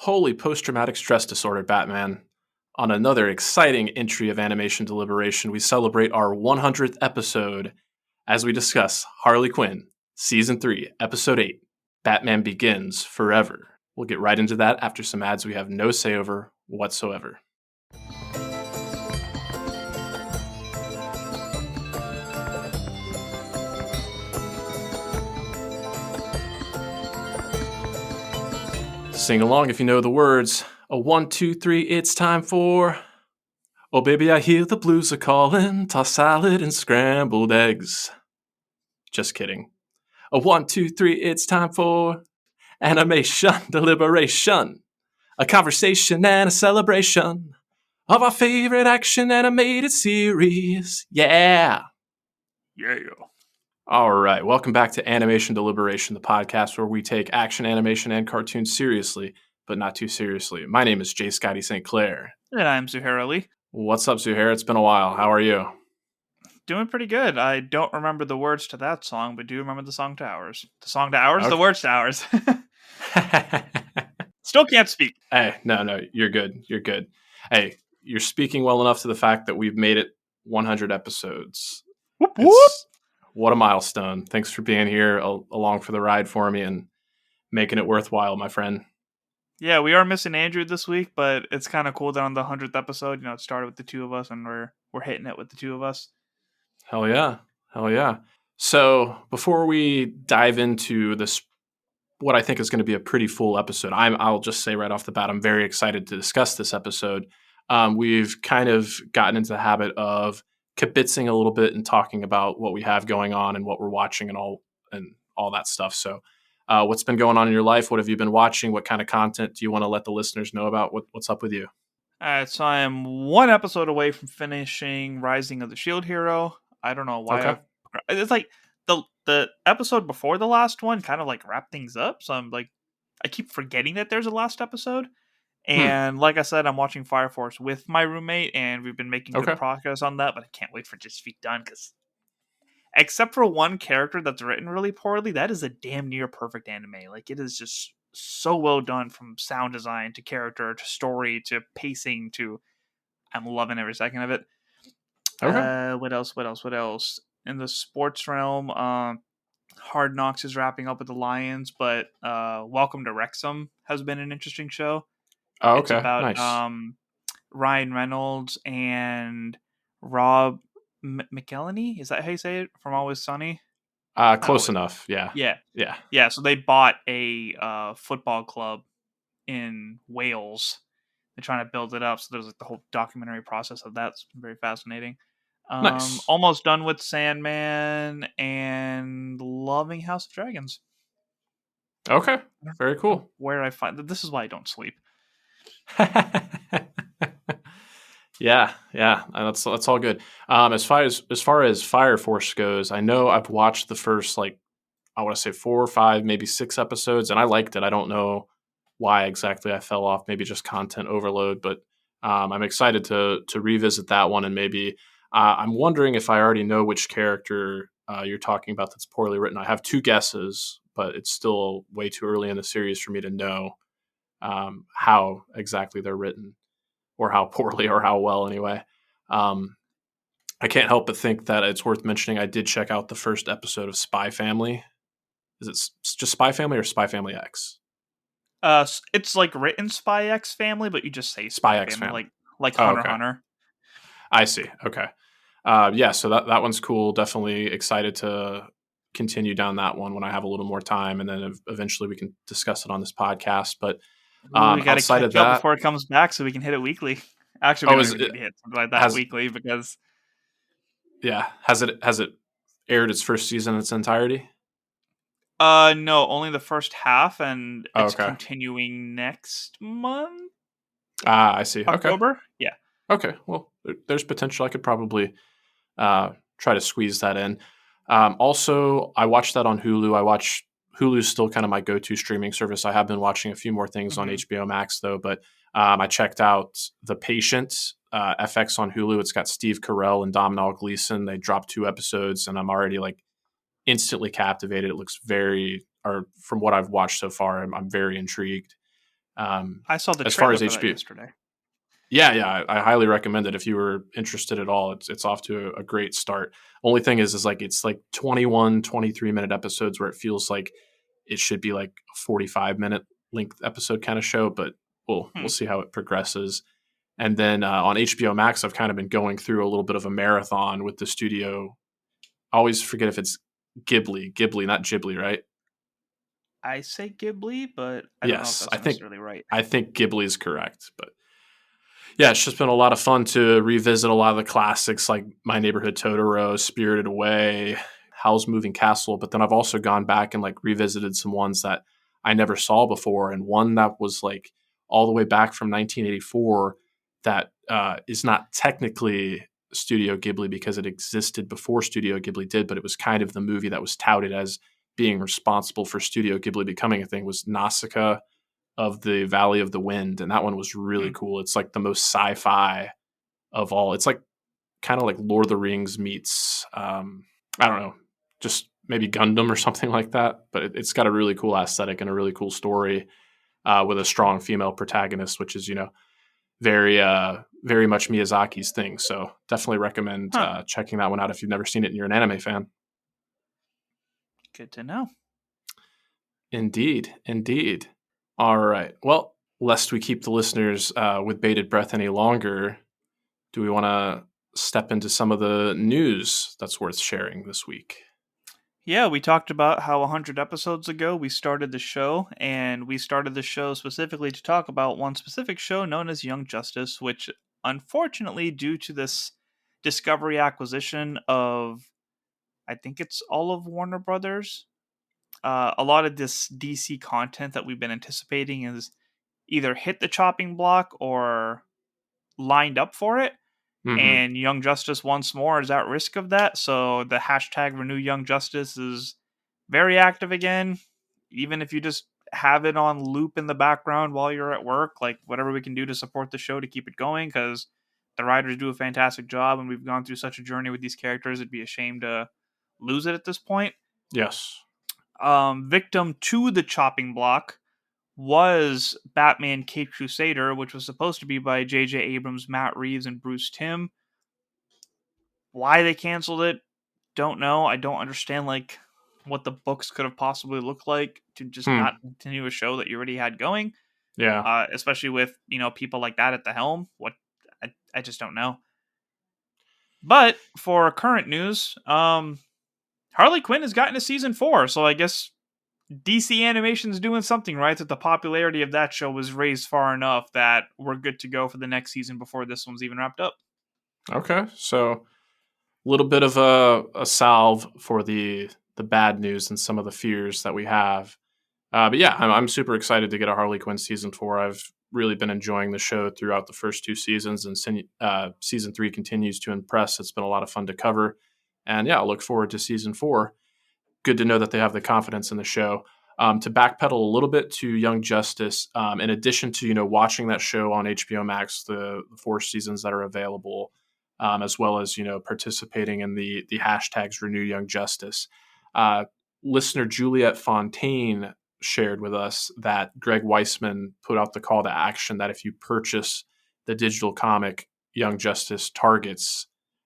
Holy post-traumatic stress disorder, Batman. On another exciting entry of Animation Deliberation, we celebrate our 100th episode as we discuss Harley Quinn, Season 3, Episode 8, Batman Begins Forever. We'll get right into that after some ads we have no say over whatsoever. Sing along if you know the words. A 1, 2, 3, it's time for... Oh baby, I hear the blues are calling. Toss salad and scrambled eggs. Just kidding. A 1, 2, 3, it's time for... Animation Deliberation. A conversation and a celebration of our favorite action animated series. Yeah. Yeah. All right, welcome back to Animation Deliberation, the podcast where we take action, animation, and cartoons seriously, but not too seriously. My name is J. Scotty St. Clair. And I'm Zuhair Ali. What's up, Zuhair? It's been a while. How are you? Doing pretty good. I don't remember the words to that song, but do remember the song to ours. The song to ours? Okay. The words to ours. Still can't speak. Hey, no, you're good. You're good. Hey, you're speaking well enough to the fact that we've made it 100 episodes. Whoop, whoop. What a milestone. Thanks for being here along for the ride for me and making it worthwhile, my friend. Yeah, we are missing Andrew this week, but it's kind of cool that on the 100th episode, it started with the two of us, and we're hitting it with the two of us. Hell yeah. So before we dive into this, what I think is going to be a pretty full episode, I'll just say right off the bat, I'm very excited to discuss this episode. We've kind of gotten into the habit of kibitzing a little bit and talking about what we have going on and what we're watching and all that stuff. So what's been going on in your life? What have you been watching? What kind of content do you want to let the listeners know about? What's up with you? All right, so I am one episode away from finishing Rising of the Shield Hero. I don't know why. Okay. It's like the episode before the last one kind of like wrapped things up. So I'm like, I keep forgetting that there's a last episode. And like I said, I'm watching Fire Force with my roommate, and we've been making good progress on that. But I can't wait for it just to be done because, except for one character that's written really poorly, that is a damn near perfect anime. Like, it is just so well done from sound design to character to story to pacing to... I'm loving every second of it. Okay. What else? In the sports realm, Hard Knocks is wrapping up with the Lions, but Welcome to Wrexham has been an interesting show. Oh, It's okay. about Nice. Ryan Reynolds and Rob McElhenney. Is that how you say it? From Always Sunny? Close enough. Yeah. Yeah. So they bought a football club in Wales. They're trying to build it up. So there's like the whole documentary process of that. It's very fascinating. Nice. Almost done with Sandman and loving House of Dragons. Okay. Very cool. Where I find that this is why I don't sleep. Yeah, that's all good. As far as Fire Force goes, I know I've watched the first I want to say 4 or 5, maybe 6 episodes, and I liked it. I don't know why exactly I fell off, maybe just content overload, but I'm excited to revisit that one, and maybe I'm wondering if I already know which character you're talking about that's poorly written. I have 2 guesses, but it's still way too early in the series for me to know how exactly they're written, or how poorly, or how well anyway. I can't help but think that it's worth mentioning I did check out the first episode of Spy Family. Is it just Spy Family or Spy Family X? It's like written Spy X Family, but you just say Spy X Family. Like Hunter x Hunter. I see. Okay. Yeah, so that one's cool. Definitely excited to continue down that one when I have a little more time, and then eventually we can discuss it on this podcast. But we got to catch up before it comes back so we can hit it weekly. Actually, we don't need to hit something like that weekly because... Yeah. Has it aired its first season in its entirety? No, only the first half, and it's continuing next month. I see. October? Okay. Yeah. Okay. Well, there's potential. I could probably try to squeeze that in. Also, I watched that on Hulu. Hulu's still kind of my go-to streaming service. I have been watching a few more things on HBO Max, though, but I checked out The Patient, FX on Hulu. It's got Steve Carell and Domhnall Gleeson. They dropped 2 episodes, and I'm already instantly captivated. It looks from what I've watched so far, I'm very intrigued. I saw the As far trailer as for that HBO, yesterday. yeah, I highly recommend it if you were interested at all. It's off to a great start. Only thing is like it's like 21, 23-minute episodes where it feels like it should be like a 45-minute length episode kind of show, but we'll Hmm. see how it progresses. And then on HBO Max, I've kind of been going through a little bit of a marathon with the studio. I always forget if it's Ghibli, not Ghibli, right? I say Ghibli, but I don't know if Yes, that's necessarily right. I think Ghibli is correct, but yeah, it's just been a lot of fun to revisit a lot of the classics like My Neighborhood Totoro, Spirited Away, Howl's Moving Castle. But then I've also gone back and like revisited some ones that I never saw before, and one that was like all the way back from 1984 that is not technically Studio Ghibli because it existed before Studio Ghibli did, but it was kind of the movie that was touted as being responsible for Studio Ghibli becoming a thing. Was Nausicaa of the Valley of the Wind, and that one was really Hmm. cool. It's like the most sci-fi of all. It's like kind of like Lord of the Rings meets I don't know, just maybe Gundam or something like that. But it's got a really cool aesthetic and a really cool story with a strong female protagonist, which is very much Miyazaki's thing. So definitely recommend Huh. checking that one out if you've never seen it and you're an anime fan. Good to know. Indeed, indeed. All right. Well, lest we keep the listeners with bated breath any longer, do we want to step into some of the news that's worth sharing this week? Yeah, we talked about how 100 episodes ago we started the show, and we started the show specifically to talk about one specific show known as Young Justice, which unfortunately, due to this Discovery acquisition of, I think it's all of Warner Brothers, a lot of this DC content that we've been anticipating is either hit the chopping block or lined up for it. Mm-hmm. And Young Justice once more is at risk of that. So the hashtag Renew Young Justice is very active again. Even if you just have it on loop in the background while you're at work, like whatever we can do to support the show to keep it going, because the writers do a fantastic job, and we've gone through such a journey with these characters. It'd be a shame to lose it at this point. Yes. Victim to the chopping block was Batman Cape Crusader, which was supposed to be by J.J. Abrams, Matt Reeves, and Bruce Timm. Why they canceled it, don't know. I don't understand like what the books could have possibly looked like to just Hmm. not continue a show that you already had going. Yeah. Especially with people like that at the helm. What I just don't know. But for current news, Harley Quinn has gotten to season 4, so I guess DC Animation's doing something right. That the popularity of that show was raised far enough that we're good to go for the next season before this one's even wrapped up. Okay. So a little bit of a salve for the bad news and some of the fears that we have. But yeah, I'm super excited to get a Harley Quinn season 4. I've really been enjoying the show throughout the first 2 seasons, and season 3 continues to impress. It's been a lot of fun to cover, and yeah, I look forward to season 4. Good to know that they have the confidence in the show. To backpedal a little bit to Young Justice, in addition to watching that show on HBO Max, the 4 seasons that are available, as well as participating in the hashtags Renew Young Justice. Uh, Listener Juliet Fontaine shared with us that Greg Weisman put out the call to action that if you purchase the digital comic Young Justice Targets,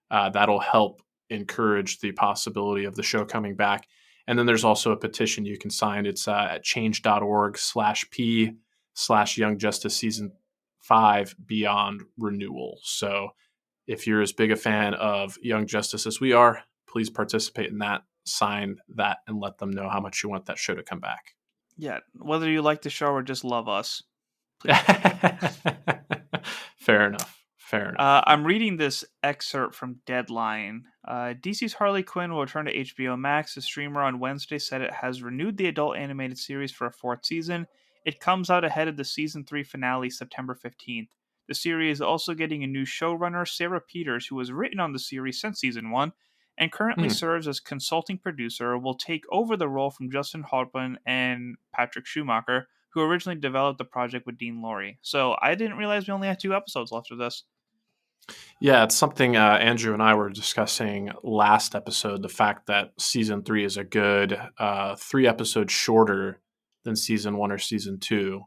that'll help encourage the possibility of the show coming back. And then there's also a petition you can sign. It's at change.org/p/Young Justice Season 5 Beyond Renewal. So if you're as big a fan of Young Justice as we are, please participate in that, sign that, and let them know how much you want that show to come back. Yeah, whether you like the show or just love us, please do. Fair enough. Fair enough. I'm reading this excerpt from Deadline. DC's Harley Quinn will return to HBO Max. The streamer on Wednesday said it has renewed the adult animated series for a 4th season. It comes out ahead of the season 3 finale September 15th. The series is also getting a new showrunner, Sarah Peters, who has written on the series since season 1 and currently Hmm. serves as consulting producer, will take over the role from Justin Halpern and Patrick Schumacher, who originally developed the project with Dean Lorey. So I didn't realize we only had 2 episodes left of this. Yeah, it's something Andrew and I were discussing last episode. The fact that season 3 is a good 3 episodes shorter than season 1 or season 2.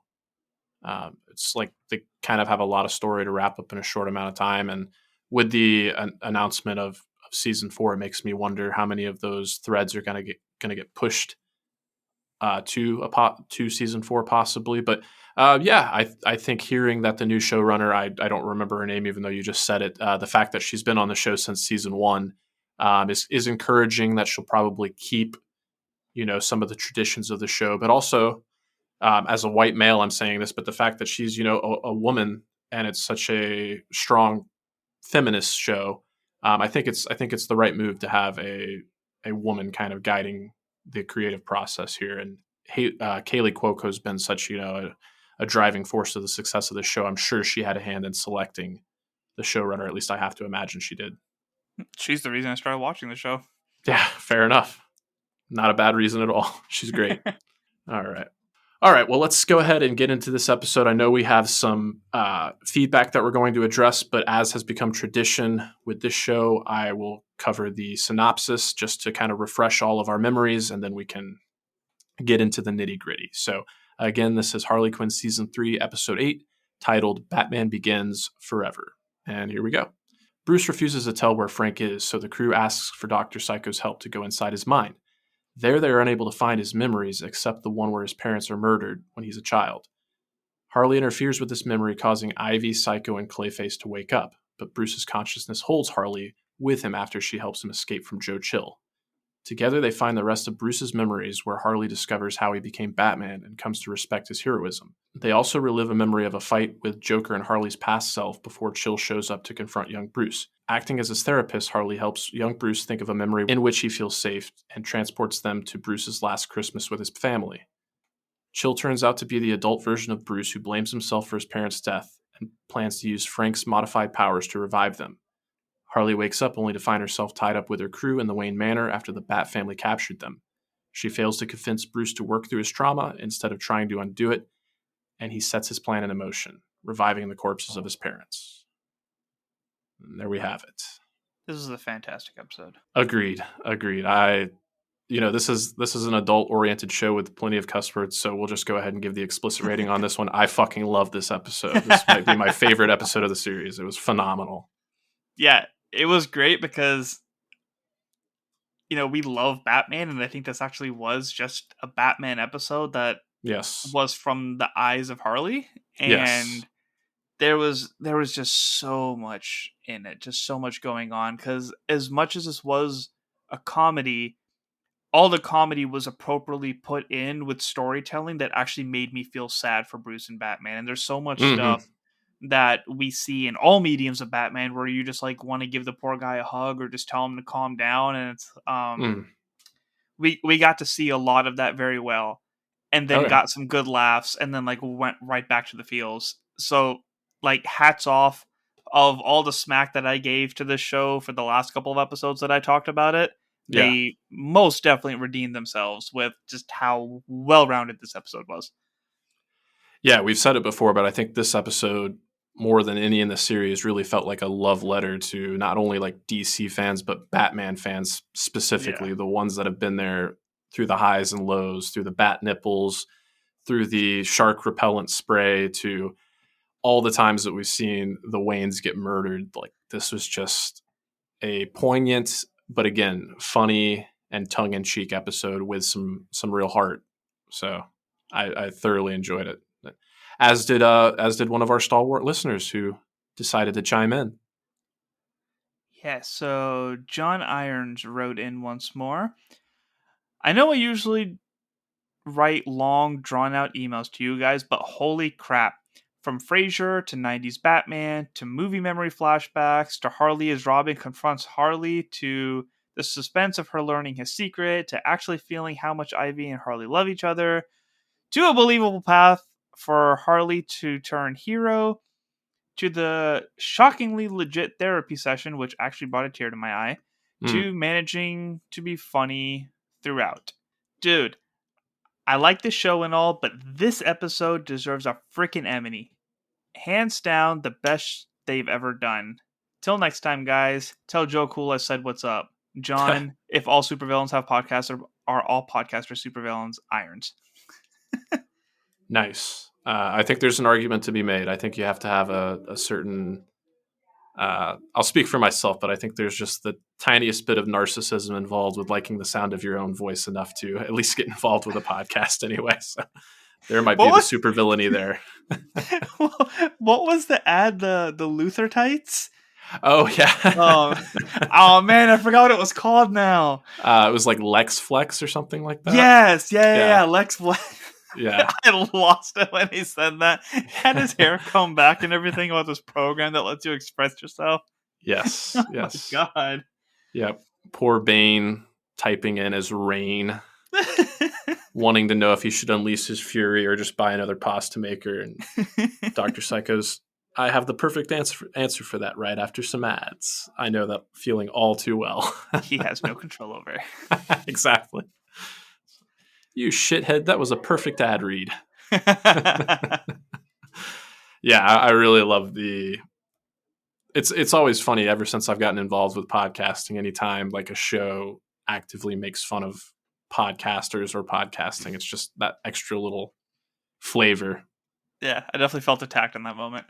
It's like they kind of have a lot of story to wrap up in a short amount of time. And with the announcement of season 4, it makes me wonder how many of those threads are going to get pushed to season 4 possibly. But yeah, I think hearing that the new showrunner, I don't remember her name even though you just said it, the fact that she's been on the show since season 1 is encouraging. That she'll probably keep some of the traditions of the show, but also as a white male, I'm saying this, but the fact that she's a woman and it's such a strong feminist show, I think it's the right move to have a woman kind of guiding the creative process here. And Kaylee Cuoco has been such a driving force to the success of the show. I'm sure she had a hand in selecting the showrunner. At least I have to imagine she did. She's the reason I started watching the show. Yeah, fair enough. Not a bad reason at all. She's great. All right. All right, well, let's go ahead and get into this episode. I know we have some feedback that we're going to address, but as has become tradition with this show, I will cover the synopsis just to kind of refresh all of our memories, and then we can get into the nitty-gritty. So, again, this is Harley Quinn Season 3, Episode 8, titled Batman Begins Forever. And here we go. Bruce refuses to tell where Frank is, so the crew asks for Dr. Psycho's help to go inside his mind. There, they are unable to find his memories, except the one where his parents are murdered when he's a child. Harley interferes with this memory, causing Ivy, Psycho, and Clayface to wake up, but Bruce's consciousness holds Harley with him after she helps him escape from Joe Chill. Together, they find the rest of Bruce's memories, where Harley discovers how he became Batman and comes to respect his heroism. They also relive a memory of a fight with Joker and Harley's past self before Chill shows up to confront young Bruce. Acting as his therapist, Harley helps young Bruce think of a memory in which he feels safe and transports them to Bruce's last Christmas with his family. Chill turns out to be the adult version of Bruce who blames himself for his parents' death and plans to use Frank's modified powers to revive them. Harley wakes up only to find herself tied up with her crew in the Wayne Manor after the Bat family captured them. She fails to convince Bruce to work through his trauma instead of trying to undo it, and he sets his plan in motion, reviving the corpses of his parents. And there we have it. This is a fantastic episode. Agreed. This is an adult-oriented show with plenty of cuss words, so we'll just go ahead and give the explicit rating on this one. I fucking love this episode. This might be my favorite episode of the series. It was phenomenal. Yeah, it was great because, we love Batman, and I think this actually was just a Batman episode that was from the eyes of Harley. And yes. there was just so much in it, just so much going on, because as much as this was a comedy, all the comedy was appropriately put in with storytelling that actually made me feel sad for Bruce and Batman. And there's so much stuff that we see in all mediums of Batman where you just like want to give the poor guy a hug or just tell him to calm down. And it's we got to see a lot of that very well, and then got some good laughs, and then like went right back to the feels. So like hats off of all the smack that I gave to this show for the last couple of episodes that I talked about it. They most definitely redeemed themselves with just how well-rounded this episode was. Yeah, we've said it before, but I think this episode, more than any in the series, really felt like a love letter to not only like DC fans, but Batman fans specifically, the ones that have been there through the highs and lows, through the bat nipples, through the shark repellent spray, to all the times that we've seen the Waynes get murdered. Like, this was just a poignant, but again, funny and tongue-in-cheek episode with some real heart. So I thoroughly enjoyed it. As did one of our stalwart listeners who decided to chime in. Yeah, so John Irons wrote in once more. I know I usually write long, drawn-out emails to you guys, but holy crap. From Frasier to 90s Batman to movie memory flashbacks to Harley as Robin confronts Harley to the suspense of her learning his secret to actually feeling how much Ivy and Harley love each other to a believable path for Harley to turn hero to the shockingly legit therapy session, which actually brought a tear to my eye, to managing to be funny throughout. Dude, I like this show and all, but this episode deserves a freaking Emmy. Hands down, the best they've ever done. Till next time, guys. Tell Joe Cool I said what's up. John, if all supervillains have podcasts, are all podcasters supervillains? Irons. Nice. I think there's an argument to be made. I think you have to have a certain. I'll speak for myself, but I think there's just the tiniest bit of narcissism involved with liking the sound of your own voice enough to at least get involved with a podcast anyway. So there might be What the was super villainy there. what was the ad? The Luther tights? Oh yeah. Oh, oh man, I forgot what it was called now. It was like Lex Flex or something like that. Yes, Yeah, yeah. Lex Black. yeah, I lost it when he said that. He had his hair come back and everything about this program that lets you express yourself. yes, Oh my yes, god. yeah. Poor Bane typing in as Rain, wanting to know if he should unleash his fury or just buy another pasta maker. And Dr. Psycho's, I have the perfect answer for that right after some ads. I know that feeling all too well. He has no control over. Exactly. You shithead, that was a perfect ad read. Yeah, I really love the. It's always funny ever since I've gotten involved with podcasting. Anytime like a show actively makes fun of podcasters or podcasting, it's just that extra little flavor. Yeah, I definitely felt attacked in that moment.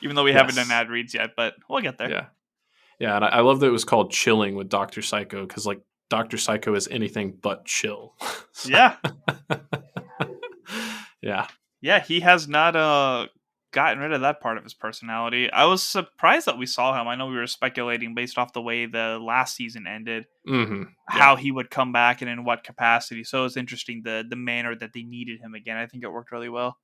Even though we haven't done Yes. ad reads yet, but we'll get there. Yeah. Yeah, and I love that it was called Chilling with Dr. Psycho because like Dr. Psycho is anything but chill. So, Yeah. yeah. Yeah, he has not gotten rid of that part of his personality. I was surprised that we saw him. I know we were speculating based off the way the last season ended, Mm-hmm. how he would come back and in what capacity. So it's interesting the manner that they needed him again. I think it worked really well.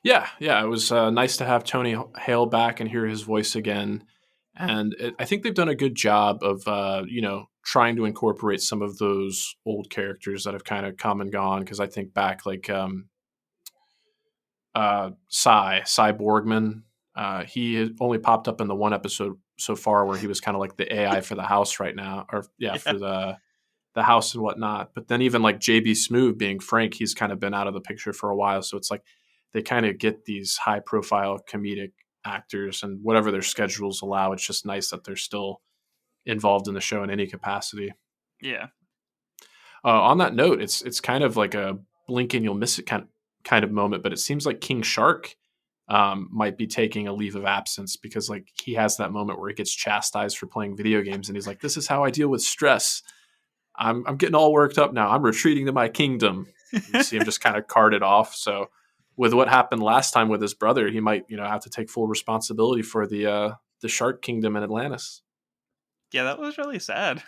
Yeah, yeah. It was nice to have Tony Hale back and hear his voice again. And I think they've done a good job of, trying to incorporate some of those old characters that have kind of come and gone. Because I think back like Cy Borgman, he had only popped up in the one episode so far where he was kind of like the AI for the house right now, or Yeah. for the house and whatnot. But then even like JB Smoove being Frank, he's kind of been out of the picture for a while. So it's like they kind of get these high profile comedic actors and whatever their schedules allow. It's just nice that they're still involved in the show in any capacity. Yeah. On that note, it's kind of like a blink and you'll miss it kind of moment, but it seems like King Shark might be taking a leave of absence because like he has that moment where he gets chastised for playing video games and he's like, "This is how I deal with stress. I'm getting all worked up now. I'm retreating to my kingdom." You see him just kind of carted off. So with what happened last time with his brother, he might have to take full responsibility for the Shark Kingdom in Atlantis. Yeah, that was really sad.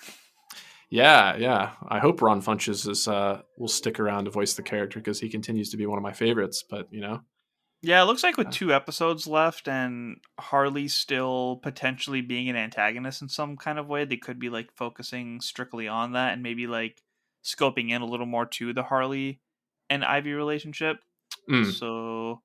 Yeah. I hope Ron Funches will stick around to voice the character because he continues to be one of my favorites. But Yeah, it looks like with 2 episodes left and Harley still potentially being an antagonist in some kind of way, they could be like focusing strictly on that and maybe like scoping in a little more to the Harley and Ivy relationship. mm. So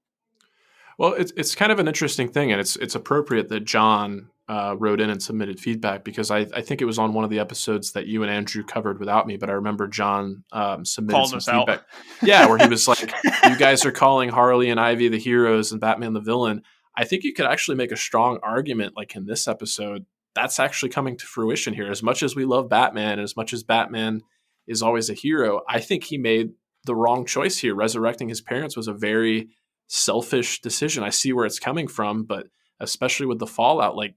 Well, it's kind of an interesting thing, and it's appropriate that John wrote in and submitted feedback because I think it was on one of the episodes that you and Andrew covered without me, but I remember John submitted called some us out. feedback. Yeah, where he was like, "You guys are calling Harley and Ivy the heroes and Batman the villain." I think you could actually make a strong argument, like in this episode, that's actually coming to fruition here. As much as we love Batman, and as much as Batman is always a hero, I think he made the wrong choice here. Resurrecting his parents was a very selfish decision. I see where it's coming from, but especially with the fallout, like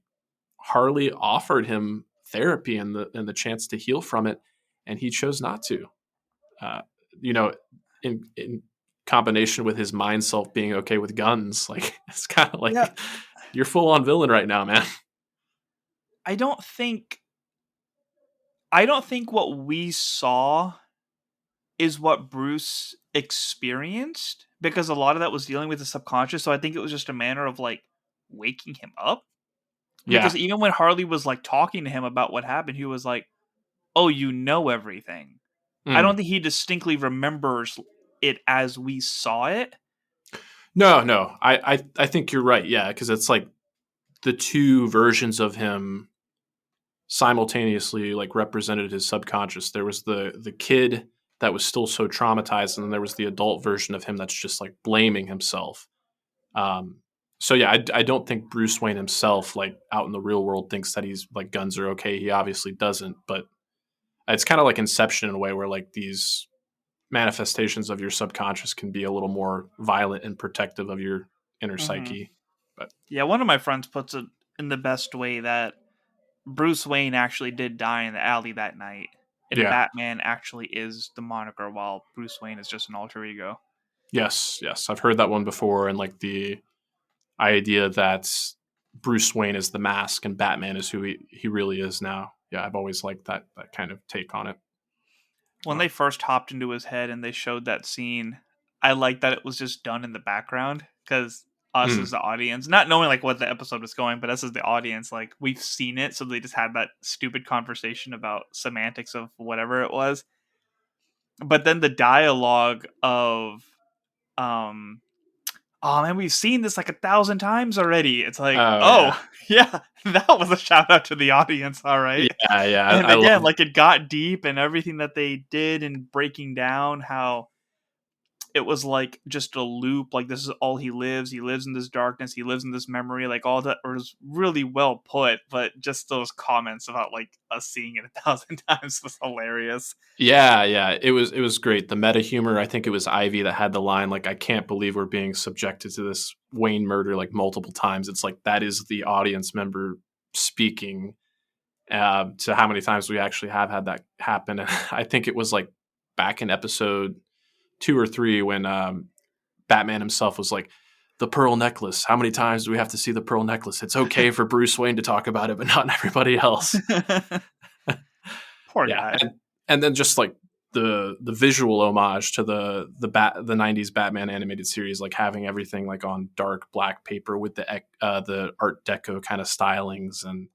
Harley offered him therapy and the chance to heal from it, and he chose not to. Uh, in combination with his mind self being okay with guns, like it's kind of like Yeah. you're full on villain right now, man. I don't think what we saw is what Bruce experienced because a lot of that was dealing with the subconscious. So I think it was just a manner of like waking him up. Yeah. Because even when Harley was like talking to him about what happened, he was like, "Oh, you know everything." I don't think he distinctly remembers it as we saw it. No. I think you're right. Yeah, because it's like the two versions of him simultaneously like represented his subconscious. There was the kid that was still so traumatized, and then there was the adult version of him that's just like blaming himself. So yeah, I don't think Bruce Wayne himself, like out in the real world, thinks that he's like guns are okay. He obviously doesn't, but it's kind of like Inception in a way where like these manifestations of your subconscious can be a little more violent and protective of your inner Hmm. psyche. But Yeah, one of my friends puts it in the best way that Bruce Wayne actually did die in the alley that night, and yeah, Batman actually is the moniker, while Bruce Wayne is just an alter ego. yes, I've heard that one before, and like the idea that Bruce Wayne is the mask and Batman is who he really is now. Yeah, I've always liked that kind of take on it. When they first hopped into his head and they showed that scene, I like that it was just done in the background because us Mm. as the audience, not knowing like what the episode was going, but us as the audience, like we've seen it, so they just had that stupid conversation about semantics of whatever it was. But then the dialogue of um oh man, we've seen this like 1,000 times already. It's like, Oh yeah, oh yeah, that was a shout out to the audience, all right. yeah. And I again, love. like it got deep and everything that they did in breaking down how it was like just a loop. Like this is all he lives. He lives in this darkness. He lives in this memory. Like all that was really well put. But just those comments about like us seeing it 1,000 times was hilarious. Yeah. It was great. The meta humor. I think it was Ivy that had the line like, "I can't believe we're being subjected to this Wayne murder like multiple times." It's like that is the audience member speaking to how many times we actually have had that happen. And I think it was like back in episode 2 or 3 when Batman himself was like, "The pearl necklace. How many times do we have to see the pearl necklace? It's okay for Bruce Wayne to talk about it, but not everybody else." Poor Yeah, guy. and then just like the visual homage to the '90s Batman animated series, like having everything like on dark black paper with the Art Deco kind of stylings, and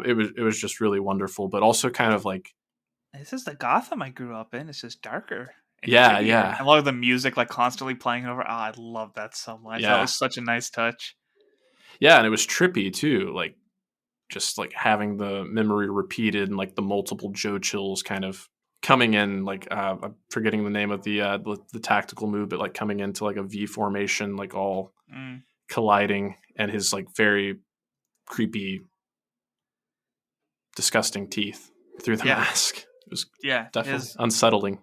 it was just really wonderful, but also kind of like This is the Gotham I grew up in. It's just darker and yeah, grittier. yeah, And a lot of the music like constantly playing over. Oh, I love that so much. That yeah, was such a nice touch. yeah, and it was trippy too, like just like having the memory repeated and like the multiple Joe chills kind of coming in like I'm forgetting the name of the tactical move, but like coming into like a V formation, like all Mm. colliding, and his like very creepy, disgusting teeth through the Yeah, mask. It was yeah. definitely His unsettling.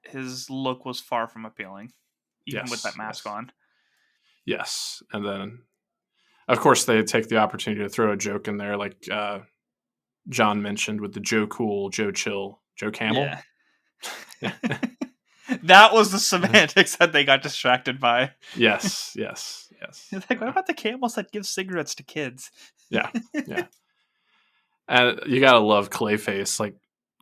his look was far from appealing, even with that Yes, mask yes, on. yes. And then of course they take the opportunity to throw a joke in there, like John mentioned with the Joe Cool, Joe Chill, Joe Camel. Yeah. That was the semantics that they got distracted by. Yes. It's like, what about the camels that give cigarettes to kids? Yeah, yeah. And you gotta love Clayface. Like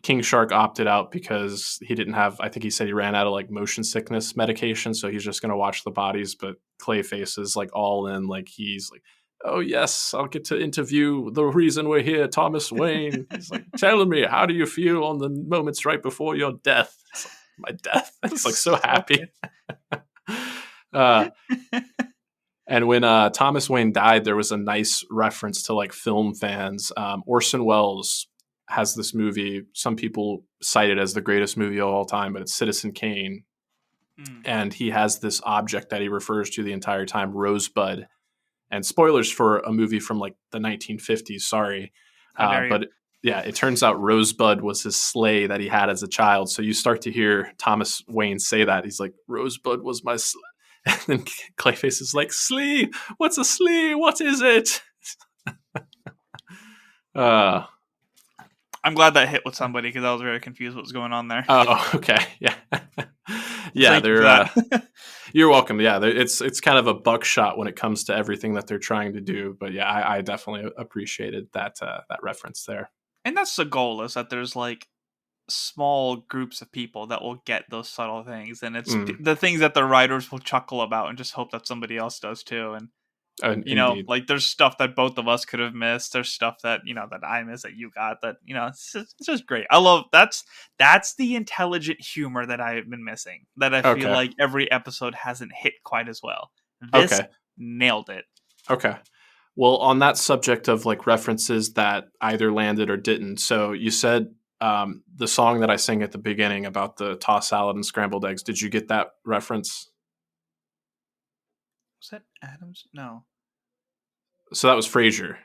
King Shark opted out because he didn't have. I think he said he ran out of like motion sickness medication, so he's just gonna watch the bodies. But Clayface is like all in. Like he's like, "Oh yes, I'll get to interview the reason we're here, Thomas Wayne." He's like, "Telling me, how do you feel on the moments right before your death?" It's like, my death. He's like so So happy. uh, And when Thomas Wayne died, there was a nice reference to like film fans. Orson Welles has this movie. Some people cite it as the greatest movie of all time, but it's Citizen Kane. mm, And he has this object that he refers to the entire time, Rosebud. And spoilers for a movie from like the 1950s, sorry. how dare you? But yeah, it turns out Rosebud was his sleigh that he had as a child. So you start to hear Thomas Wayne say that. He's like, Rosebud was my sleigh. And then Clayface is like, "Slee, what's a slee? What is it?" Uh, I'm glad that hit with somebody because I was very confused what was going on there. oh, okay, yeah, yeah. Thank you for They're. that. You're welcome. Yeah, it's kind of a buckshot when it comes to everything that they're trying to do. But yeah, I definitely appreciated that reference there. And that's the goal, is that there's like small groups of people that will get those subtle things, and it's Mm, the things that the writers will chuckle about and just hope that somebody else does too. And indeed. like there's stuff that both of us could have missed. There's stuff that that I missed that you got, that it's just great. I love that's the intelligent humor that I've been missing, that I feel Okay. like every episode hasn't hit quite as well. This Okay. nailed it. Okay. Well, on that subject of like references that either landed or didn't, so you said the song that I sang at the beginning about the tossed salad and scrambled eggs. Did you get that reference? Was that Adams? No. So that was Frasier.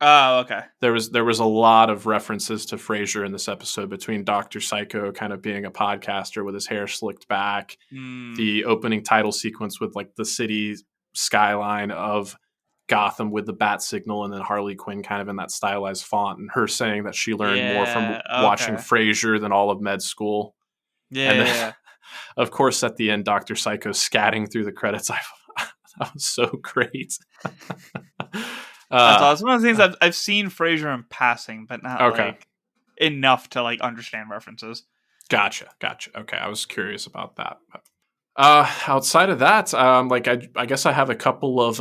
Oh, okay. There was a lot of references to Frasier in this episode, between Dr. Psycho kind of being a podcaster with his hair slicked back, Mm, the opening title sequence with like the city skyline of Gotham with the bat signal, and then Harley Quinn kind of in that stylized font, and her saying that she learned more from yeah. watching Okay. Frasier than all of med school. And Yeah. then, Yeah. of course, at the end, Dr. Psycho scatting through the credits. That was so great. That's uh, awesome. One of the things I've seen Frasier in passing, but not okay. like enough to like understand references. Gotcha. Okay, I was curious about that. Outside of that, like I guess I have a couple of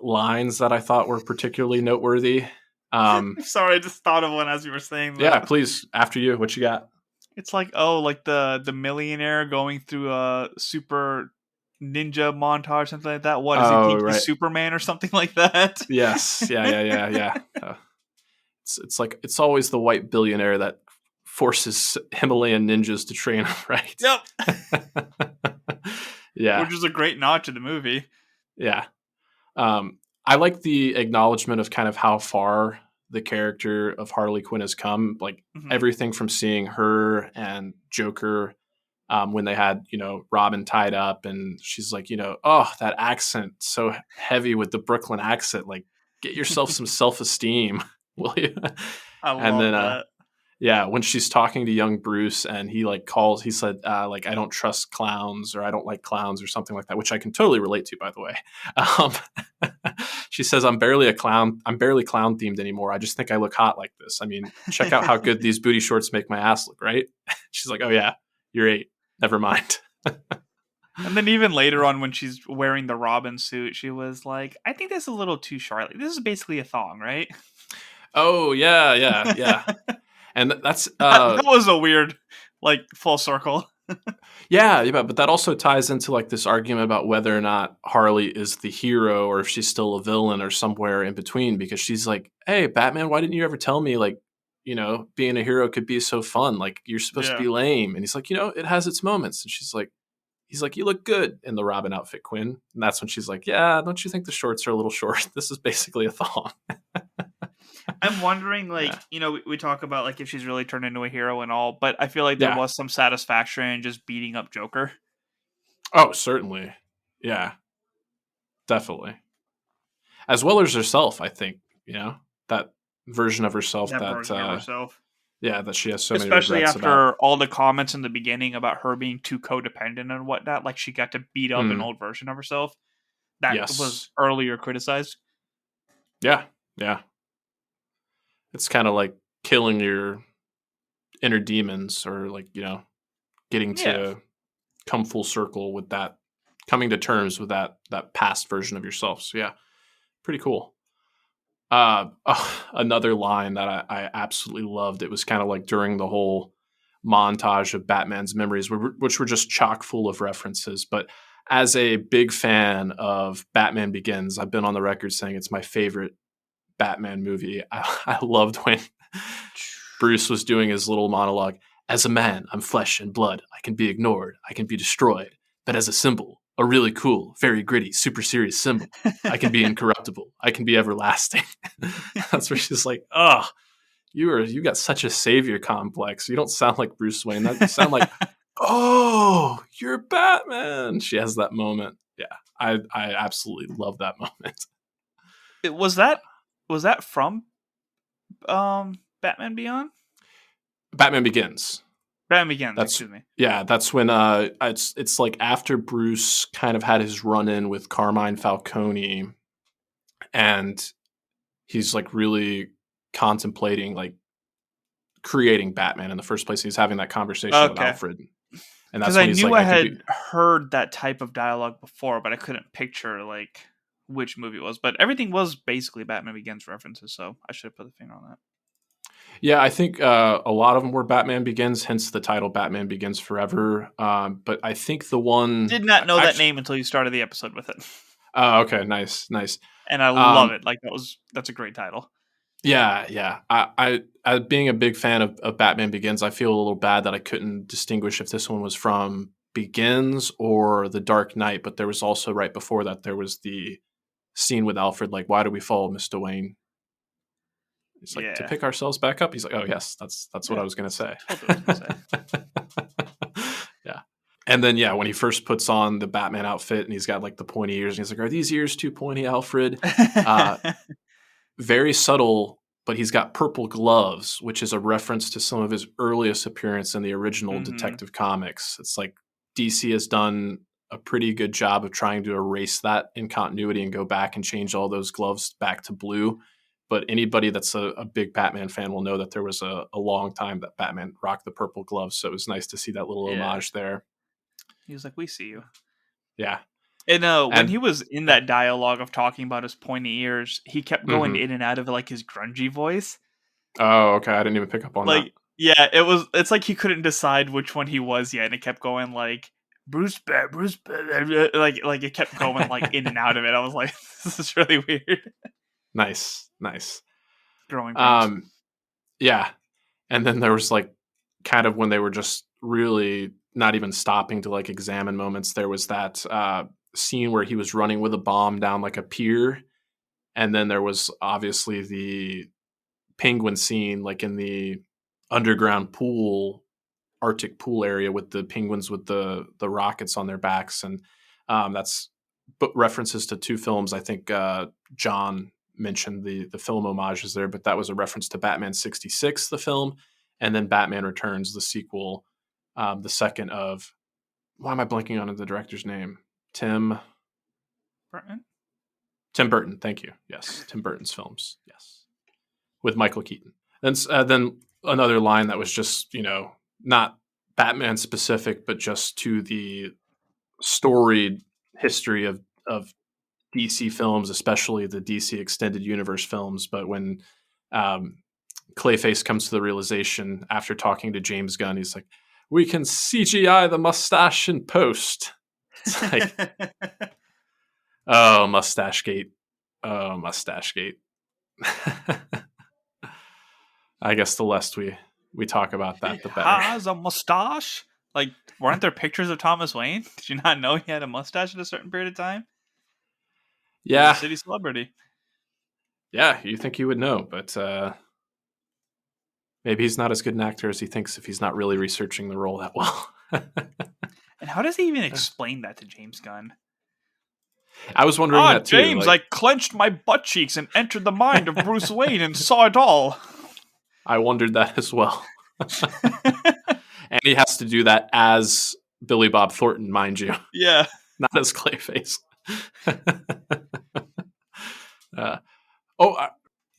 lines that I thought were particularly noteworthy. I'm sorry, I just thought of one as you were saying Yeah, that. please. After you, what you got? It's like, oh, like the millionaire going through a super ninja montage, something like that. What does he Oh, think he's right. Superman or something like that? Yes. Yeah. It's like it's always the white billionaire that forces Himalayan ninjas to train him, right? Yep. Yeah. Which is a great nod to the movie. Yeah. I like the acknowledgement of kind of how far the character of Harley Quinn has come. Like Hmm. everything from seeing her and Joker when they had, Robin tied up, and she's like, oh, that accent, so heavy with the Brooklyn accent. Like, get yourself some self-esteem, will you? I And love then, that. yeah, when she's talking to young Bruce, and he said, like, I don't trust clowns, or I don't like clowns, or something like that, which I can totally relate to, by the way. Um, she says, I'm barely a clown. I'm barely clown themed anymore. I just think I look hot like this. I mean, check out how good these booty shorts make my ass look, right? She's like, oh yeah, you're 8. Never mind. And then even later on, when she's wearing the Robin suit, she was like, "I think that's a little too short. Like, this is basically a thong, right?" Oh yeah. And that's That was a weird, like, full circle. yeah, but that also ties into like this argument about whether or not Harley is the hero, or if she's still a villain, or somewhere in between, because she's like, hey, Batman, why didn't you ever tell me, like, being a hero could be so fun? Like, you're supposed to Yeah. be lame. And he's like, it has its moments. And he's like, you look good in the Robin outfit, Quinn. And that's when she's like, yeah, don't you think the shorts are a little short? This is basically a thong. I'm wondering, like, Yeah. we talk about like if she's really turned into a hero and all, but I feel like there Yeah. was some satisfaction in just beating up Joker. Oh, certainly. Yeah, definitely. As well as herself, I think, that version of herself That that, version of herself. yeah, that she has so many Especially regrets about. after all the comments in the beginning about her being too codependent and whatnot, like she got to beat up an Mm, old version of herself that was yes. earlier criticized. Yeah. Yeah. It's kind of like killing your inner demons, or like, getting Yeah. to come full circle with that, coming to terms with that past version of yourself. So yeah, pretty cool. Another line that I absolutely loved. It was kind of like during the whole montage of Batman's memories, which were just chock full of references. But as a big fan of Batman Begins, I've been on the record saying it's my favorite Batman movie. I loved when Bruce was doing his little monologue. As a man, I'm flesh and blood. I can be ignored. I can be destroyed. But as a symbol, a really cool, very gritty, super serious symbol, I can be incorruptible. I can be everlasting. That's where she's like, oh, you got such a savior complex. You don't sound like Bruce Wayne. You sound like, oh, you're Batman. She has that moment. Yeah, I absolutely love that moment. Was that from Batman Beyond? Batman Begins. Batman Begins, That's excuse me. yeah. That's when it's like after Bruce kind of had his run in with Carmine Falcone, and he's like really contemplating like creating Batman in the first place. He's having that conversation with Okay. Alfred, and Because that's I when he's knew like, I I can be. had heard that type of dialogue before, but I couldn't picture like which movie it was. But everything was basically Batman Begins references, so I should have put the finger on that. Yeah, I think a lot of them were Batman Begins, hence the title Batman Begins Forever. But I think the one Did not know that actually. name until you started the episode with it. Oh, okay, nice. And I love Um, it. Like that's a great title. yeah. I being a big fan of Batman Begins, I feel a little bad that I couldn't distinguish if this one was from Begins or The Dark Knight. But there was also right before that there was the scene with Alfred, like, why do we follow Mr. Wayne? He's like, to pick ourselves back up. He's like, oh yes, that's what I was going to say. Totally what I was gonna say. Yeah. And then, when he first puts on the Batman outfit and he's got like the pointy ears, and he's like, are these ears too pointy, Alfred? Very subtle, but he's got purple gloves, which is a reference to some of his earliest appearance in the original Detective Comics. It's like DC has done a pretty good job of trying to erase that in continuity and go back and change all those gloves back to blue. But anybody that's a big Batman fan will know that there was a long time that Batman rocked the purple gloves. So it was nice to see that little homage there. He was like, we see you. Yeah. And when he was in that dialogue of talking about his pointy ears, he kept going in and out of like his grungy voice. Oh, okay. I didn't even pick up on that. Yeah, it's like he couldn't decide which one he was yet, and it kept going like Bruce Bear, like it kept going like in and out of it. I was like, this is really weird. Nice. Growing pains. Yeah. And then there was like kind of when they were just really not even stopping to like examine moments, there was that scene where he was running with a bomb down like a pier. And then there was obviously the Penguin scene, like in the underground pool, Arctic pool area with the penguins with the rockets on their backs. And that's references to two films. I think John mentioned the film homages there, but that was a reference to Batman 66, the film, and then Batman Returns, the sequel, the second of, why am I blanking on the director's name? Tim Burton. Thank you. Yes. Tim Burton's films. Yes. With Michael Keaton. And then another line that was just, not Batman specific, but just to the storied history of DC films, especially the DC Extended Universe films. But when Clayface comes to the realization after talking to James Gunn, he's like, we can CGI the mustache in post. It's like, oh, Mustache Gate. Oh, Mustache Gate. I guess the less we talk about that, the better. He has a mustache? Like, weren't there pictures of Thomas Wayne? Did you not know he had a mustache at a certain period of time? Yeah. He's a city celebrity. Yeah, you think you would know, but maybe he's not as good an actor as he thinks if he's not really researching the role that well. And how does he even explain that to James Gunn? I was wondering that too. James, I clenched my butt cheeks and entered the mind of Bruce Wayne and saw it all. I wondered that as well. And he has to do that as Billy Bob Thornton, mind you. Yeah. Not as Clayface.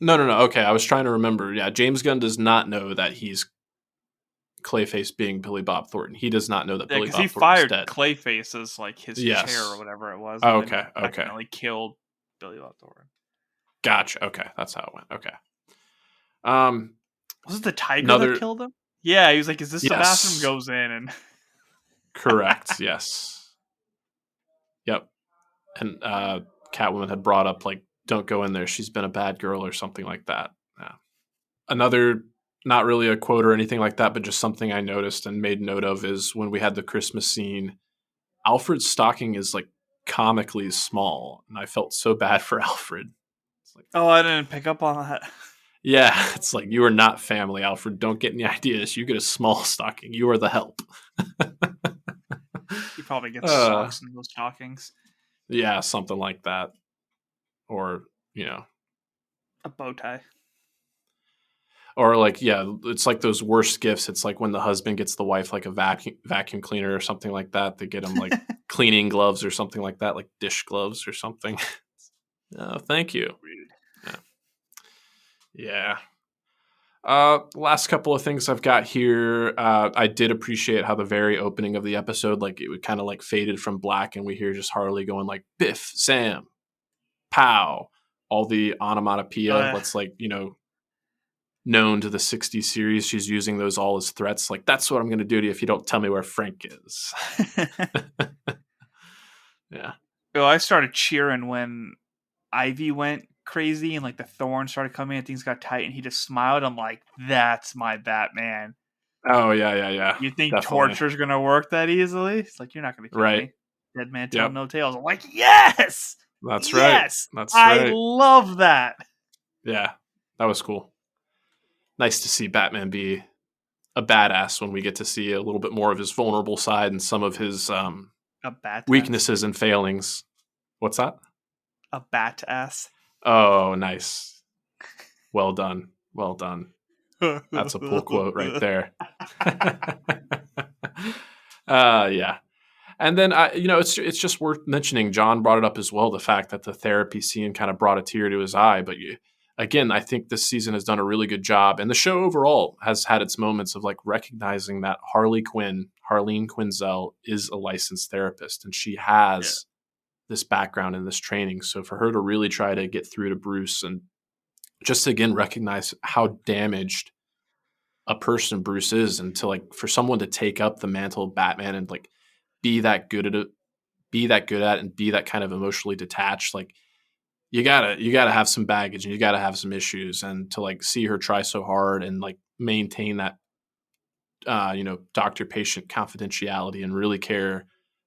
No. Okay, I was trying to remember. Yeah, James Gunn does not know that he's Clayface being Billy Bob Thornton. He does not know that Billy Bob Thornton's fired dead. Clayface as like his chair or whatever it was. Oh, okay. Accidentally killed Billy Bob Thornton. Gotcha. Okay, that's how it went. Okay. Was it the tiger that killed him? Yeah, he was like, "Is this the bathroom?" Goes in and. Correct. Yes. Yep. And Catwoman had brought up like, "Don't go in there. She's been a bad girl," or something like that. Yeah. Another, not really a quote or anything like that, but just something I noticed and made note of is when we had the Christmas scene, Alfred's stocking is like comically small, and I felt so bad for Alfred. It's like, oh, I didn't pick up on that. Yeah, it's like, you are not family, Alfred. Don't get any ideas. You get a small stocking. You are the help. He probably gets socks in those stockings. Yeah, something like that. Or, a bow tie. Or like, it's like those worst gifts. It's like when the husband gets the wife like a vacuum cleaner or something like that. They get them like cleaning gloves or something like that, like dish gloves or something. Oh, thank you. Yeah. Last couple of things I've got here. I did appreciate how the very opening of the episode, like it would kind of like faded from black and we hear just Harley going like Biff, Sam, pow, all the onomatopoeia. That's like, known to the 60s series. She's using those all as threats. Like, that's what I'm going to do to you if you don't tell me where Frank is. Yeah. Oh, I started cheering when Ivy went crazy and like the thorns started coming and things got tight and he just smiled. I'm like, that's my Batman. Oh, yeah. You think torture's going to work that easily? It's like, you're not going to kill me. Dead man telling no tales. I'm like, yes! That's right. Yes! I love that. Yeah, that was cool. nice to see Batman be a badass when we get to see a little bit more of his vulnerable side and some of his A bat ass. weaknesses and failings. What's that? A bat ass. Oh, nice. Well done. Well done. That's a pull quote right there. Yeah. And then it's just worth mentioning. John brought it up as well. The fact that the therapy scene kind of brought a tear to his eye. But again, I think this season has done a really good job, and the show overall has had its moments of like recognizing that Harleen Quinzel, is a licensed therapist, and she Yeah. has this background and this training. So for her to really try to get through to Bruce and just again recognize how damaged a person Bruce is, and to like for someone to take up the mantle of Batman and like be that good at it, be that good at it, and be that kind of emotionally detached, like you gotta have some baggage and you gotta have some issues, and to like see her try so hard and like maintain that doctor patient confidentiality and really care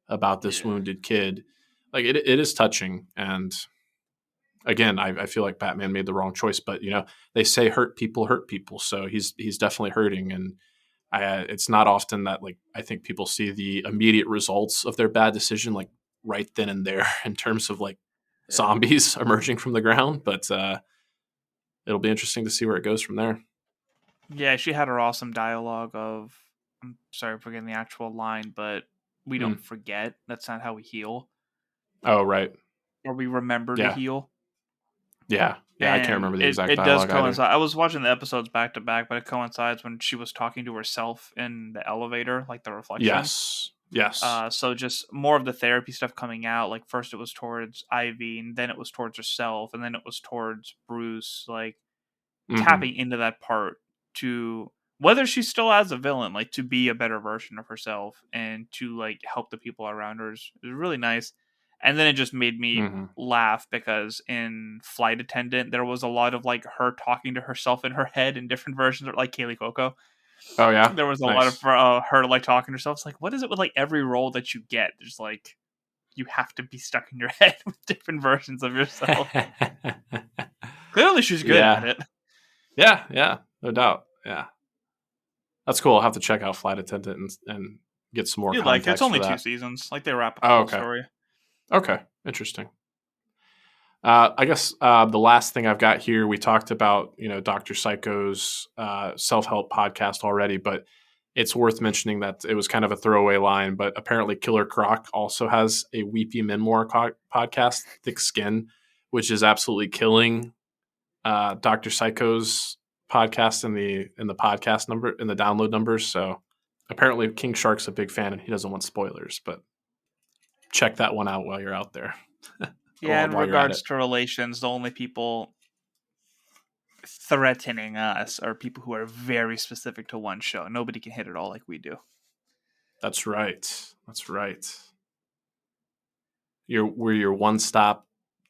about this Yeah. wounded kid, like it is touching. And again, I feel like Batman made the wrong choice, but they say hurt people, so he's definitely hurting. And it's not often that like I think people see the immediate results of their bad decision like right then and there in terms of like Yeah. zombies emerging from the ground. But it'll be interesting to see where it goes from there. Yeah, she had her awesome dialogue of, I'm sorry for getting the actual line, but we don't Mm. forget. That's not how we heal, Oh, right. or we remember to Yeah. heal. Yeah. I can't And remember the it, exact it does dialogue either. coincide. I was watching the episodes back to back, but it coincides when she was talking to herself in the elevator, like the reflection. Yes. So just more of the therapy stuff coming out. Like first it was towards Ivy, and then it was towards herself, and then it was towards Bruce. Like Hmm. tapping into that part to whether she's still as a villain, like to be a better version of herself and to like help the people around her is really nice. And then it just made me Hmm. laugh because in Flight Attendant there was a lot of like her talking to herself in her head in different versions, like Kaylee Cuoco. Oh, yeah. There was a lot of Nice. her like talking to herself. It's like, what is it with like every role that you get? There's like you have to be stuck in your head with different versions of yourself. Clearly, she's good at Yeah. it. Yeah. No doubt. Yeah. That's cool. I'll have to check out Flight Attendant and get some more You'd like it. It's context for only two that. seasons. Like they wrap up the Oh, whole okay. story. Okay. Interesting. I guess the last thing I've got here, we talked about, Dr. Psycho's self-help podcast already, but it's worth mentioning that it was kind of a throwaway line, but apparently Killer Croc also has a Weepy Memoir podcast, Thick Skin, which is absolutely killing Dr. Psycho's podcast in the podcast number, in the download numbers. So apparently King Shark's a big fan and he doesn't want spoilers, but check that one out while you're out there. Yeah, Or in while you're at regards it. to relations, the only people threatening us are people who are very specific to one show. Nobody can hit it all like we do. That's right. That's right. We're your one-stop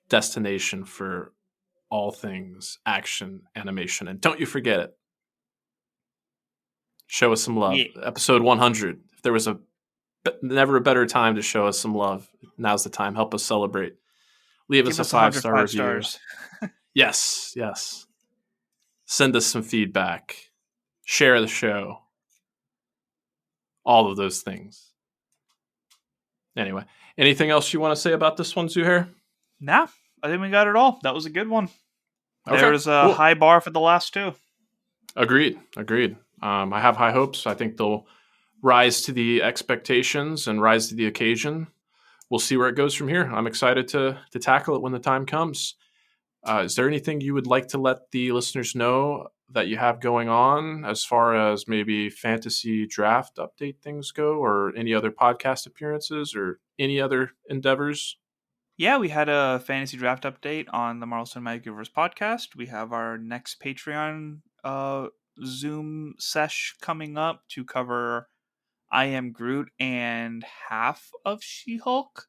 destination for all things action, animation, and don't you forget it. Show us some love. Yeah. Episode 100. If there was never a better time to show us some love, now's the time. Help us celebrate. Leave us Give a us 5-star 105 review. stars. Yes. Send us some feedback. Share the show. All of those things. Anyway, anything else you want to say about this one, Zuhair? Nah, I think we got it all. That was a good one. Okay, There's a cool. high bar for the last two. Agreed. I have high hopes. I think they'll rise to the expectations and rise to the occasion. We'll see where it goes from here. I'm excited to tackle it when the time comes. Is there anything you would like to let the listeners know that you have going on as far as maybe fantasy draft update things go, or any other podcast appearances or any other endeavors? Yeah, we had a fantasy draft update on the Marvel Cinematic Universe podcast. We have our next Patreon Zoom sesh coming up to cover I Am Groot and half of She-Hulk.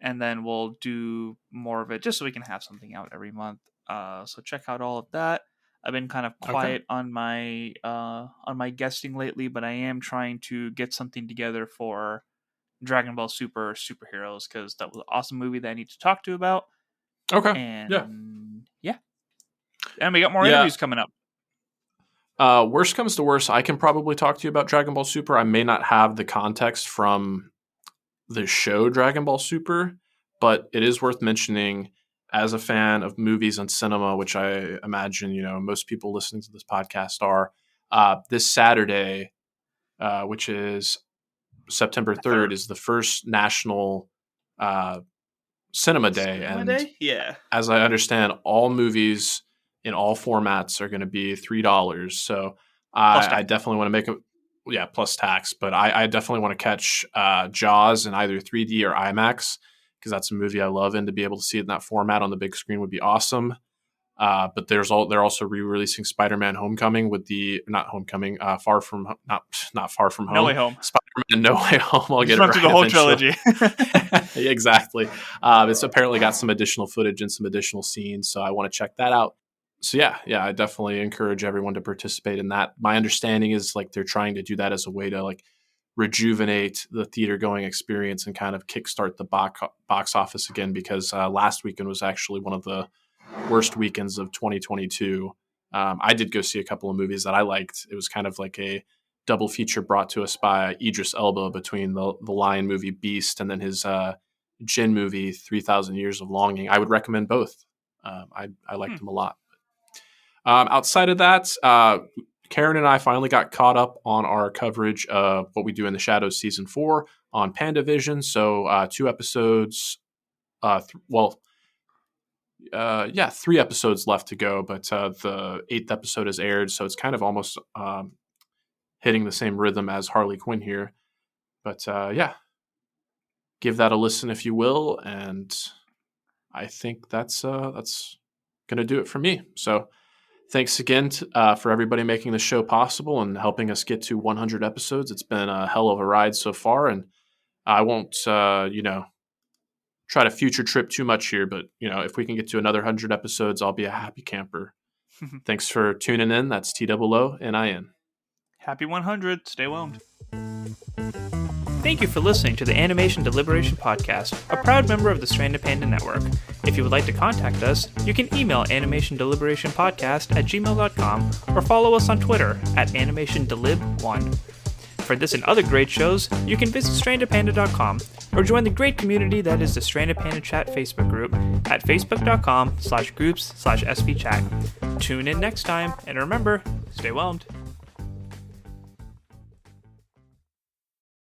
And then we'll do more of it just so we can have something out every month. So check out all of that. I've been kind of Okay. quiet on my guesting lately, but I am trying to get something together for Dragon Ball Super Superheroes because that was an awesome movie that I need to talk to about. Okay. Yeah. And yeah, and we got more Yeah. interviews coming up. Worst comes to worst, I can probably talk to you about Dragon Ball Super. I may not have the context from the show Dragon Ball Super, but it is worth mentioning as a fan of movies and cinema, which I imagine, most people listening to this podcast are, this Saturday, which is September 3rd, is the first National Cinema Day. Cinema Day? Yeah. As I understand, all movies in all formats are going to be $3. So I definitely want to make plus tax, but I definitely want to catch Jaws in either 3D or IMAX, because that's a movie I love, and to be able to see it in that format on the big screen would be awesome. But they're also re-releasing Spider-Man: Homecoming with not Far From Home. No Way Home. Spider-Man: No Way Home. I'll get it right. Through the whole trilogy. Exactly. It's apparently got some additional footage and some additional scenes, so I want to check that out. So yeah, I definitely encourage everyone to participate in that. My understanding is they're trying to do that as a way to rejuvenate the theater going experience and kind of kickstart the box office again, because last weekend was actually one of the worst weekends of 2022. I did go see a couple of movies that I liked. It was kind of like a double feature brought to us by Idris Elba between the Lion movie Beast and then his Jin movie 3,000 Years of Longing. I would recommend both. I liked them a lot. Outside of that, Karen and I finally got caught up on our coverage of What We Do in the Shadows Season 4 on PandaVision. So 2 episodes, 3 episodes left to go, but the 8th episode has aired, so it's kind of almost hitting the same rhythm as Harley Quinn here. But give that a listen if you will, and I think that's going to do it for me. So thanks again for everybody making the show possible and helping us get to 100 episodes. It's been a hell of a ride so far, and I won't, try to future trip too much here, but, if we can get to another 100 episodes, I'll be a happy camper. Thanks for tuning in. That's TOONIN. Happy 100. Stay wound. Thank you for listening to the Animation Deliberation Podcast, a proud member of the Stranded Panda Network. If you would like to contact us, you can email animationdeliberationpodcast@gmail.com or follow us on Twitter @animationdelib1. For this and other great shows, you can visit strandedpanda.com or join the great community that is the Stranded Panda Chat Facebook group at facebook.com/groups/svchat. Tune in next time, and remember, stay whelmed.